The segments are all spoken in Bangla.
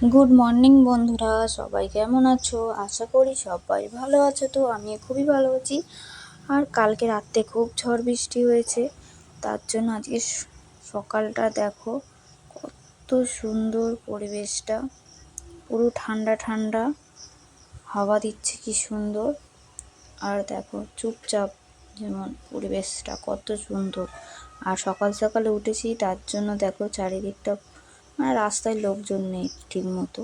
গুড মর্নিং বন্ধুরা, সবাই কেমন আছো? আশা করি সবাই ভালো আছো। তো আমি খুবই ভালো আছি। আর কালকে রাতে খুব ঝড় বৃষ্টি হয়েছে, তার জন্য আজকে সকালটা দেখো কত সুন্দর পরিবেশটা, পুরো ঠান্ডা ঠান্ডা হাওয়া দিচ্ছে, কি সুন্দর। আর দেখো চুপচাপ, যেমন পরিবেশটা কত সুন্দর। আর সকাল সকালে উঠেছি, তার জন্য দেখো চারিদিকটা মানে রাস্তায় লোকজন নেই ঠিক মতো।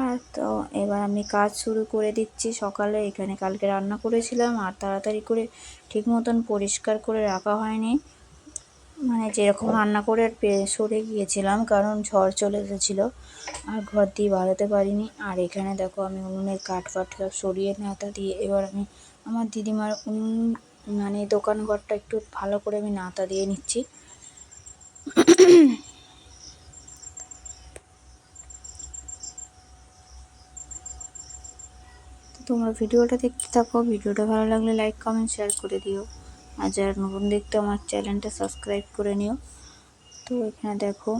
আর তো এবার আমি কাজ শুরু করে দিচ্ছি। সকালে এখানে কালকে রান্না করেছিলাম, আর তাড়াতাড়ি করে ঠিক মতন পরিষ্কার করে রাখা হয়নি, মানে যেরকম রান্না করে সরে গিয়েছিলাম, কারণ ঝড় চলে এসেছিলো আর ঘর দিয়ে বাড়াতে পারিনি। আর এখানে দেখো আমি উনুনের কাঠ ফাট সব সরিয়ে নাতা দিয়ে এবার আমি আমার দিদিমার উনুন মানে দোকান ঘরটা একটু ভালো করে আমি নাতা দিয়ে নিচ্ছি। তোমরা ভিডিওটা দেখতে থাকো, ভিডিওটা ভালো লাগলে লাইক কমেন্ট শেয়ার করে দিও। আর যারা নতুন দেখতে আমার চ্যানেলটা সাবস্ক্রাইব করে নিও। তো এখানে দেখো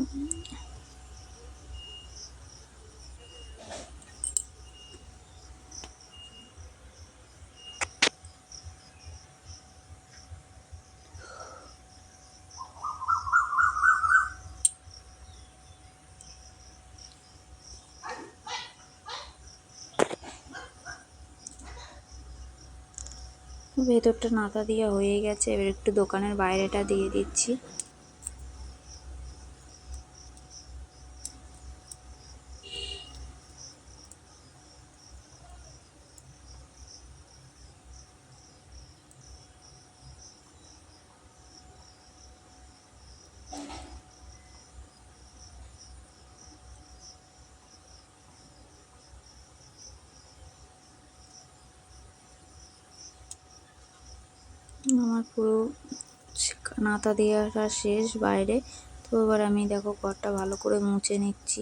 ভেতরটা নাতা দেওয়া হয়ে গেছে, এবার একটু দোকানের বাইরেটা দিয়ে দিচ্ছি। আমার পুরো নাতা দেওয়াটা শেষ বাইরে। তো এবার আমি দেখো ঘরটা ভালো করে মুছে নিচ্ছি।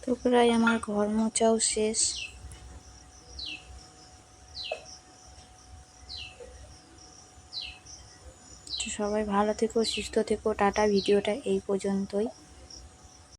তো প্রায় আমার ঘর মোছাও শেষ। তো সবাই ভালো থেকো, সুস্থ থেকো, টাটা। ভিডিওটা এই পর্যন্তই।